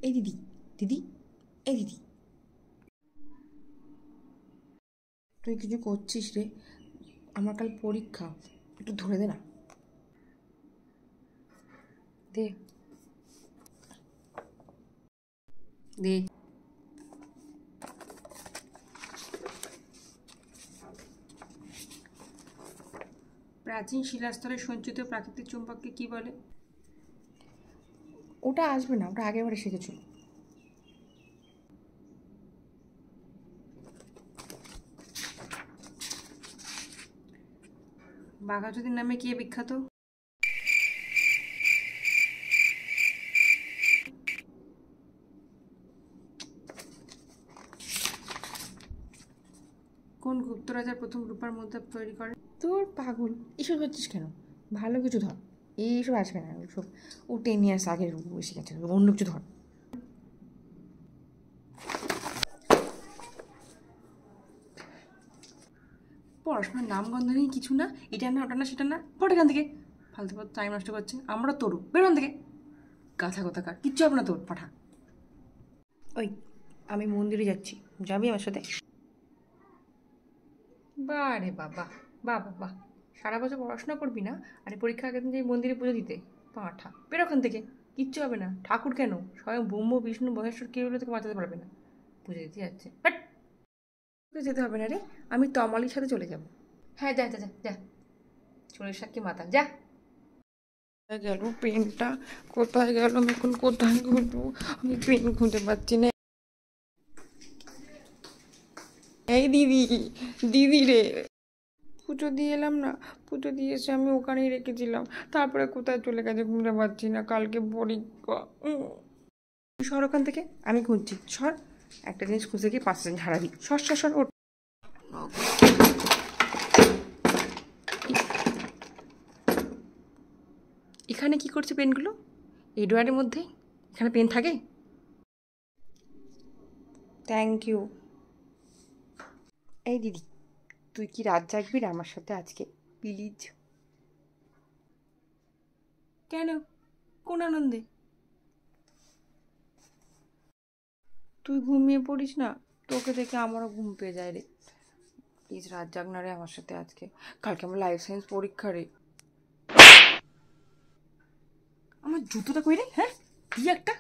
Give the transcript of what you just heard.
এই দিদি, দিদি, এই দিদি, তুই কিছু করছিস রে? আমার কাল পরীক্ষা, একটু ধরে দে না। দে দে। প্রাচীন শিলাস্তরে সঞ্চিত প্রাকৃতিক চুম্বককে কি বলে? ওটা আসবে না, ওটা আগেরবারে শিখেছিল। বাঘাযতীন নামে কে বিখ্যাত? কোন গুপ্ত রাজার প্রথম রূপার মুদ্রা তৈরি করে? তোর পাগল, এসব হচ্ছিস কেন? ভালো কিছু ধর, এইসব আসবে না। ওসব ও 10 years আগের বেশি গেছে, অন্য কিছু ধর। পড়াশোনার নাম গন্ধ নেই, কিছু না, এটা না ওটা না সেটা না, পড়ে এখান থেকে। ফালতু ফালতু টাইম নষ্ট করছে, আমরা তোরু বেরোন থেকে। গাছা কোথাকার, কিচ্ছু হবে না তোর, পাঠা। ওই, আমি মন্দিরে যাচ্ছি, যাবি আমার সাথে? বারে বাবা, বাহ বাহ বাহ, সারা বছর পড়াশোনা করবি না, আরে পরীক্ষা আগের দিন যাই মন্দিরে পুজো দিতে? পাঠা, বেরো ওখান থেকে। কিচ্ছু হবে না, ঠাকুর কেন, স্বয়ং ব্রহ্ম বিষ্ণু মহেশ্বর কেউ হলে তোকে বাঁচাতে পারবে না। পুজো দিতে যাচ্ছে, বাট যেতে হবে না রে, আমি তমালির সাথে চলে যাব। হ্যাঁ, যা যা যা যা, চুলের সাক্ষী মাথা, যা। কোথায় গেল পেনটা? কোথায় গেল? আমি এখন কোথায় খুঁজবো? আমি পেন খুঁজে পাচ্ছি না। এই দিদি, দিদি রে, পুজো দিয়ে এলাম না, পুজো দিয়ে এসে আমি ওখানেই রেখেছিলাম, তারপরে কোথায় চলে গেছে খুঁজে পাচ্ছি না, কালকে পরীক্ষা। সর ওখান থেকে, আমি খুঁজছি, সর। একটা জিনিস খুঁজে গিয়ে 5টা জিনিস হারাবি, সর সর সর, ওঠ। এখানে কি করছে পেনগুলো? এই ড্রয়ারের মধ্যে? এখানে পেন থাকে? Thank you. এই দিদি, তুই কি রাত জাগবি রে আমার সাথে আজকে, প্লিজ? কেন, কোন আনন্দে? তুই ঘুমিয়ে পড়িস না, তোকে দেখে আমারও ঘুম পেয়ে যায় রে। প্লিজ রাত জাগ না রে আমার সাথে আজকে, কালকে আমার লাইফ সায়েন্স পরীক্ষা রে। আমার জুতোটা কই রে? হ্যাঁ, কি একটা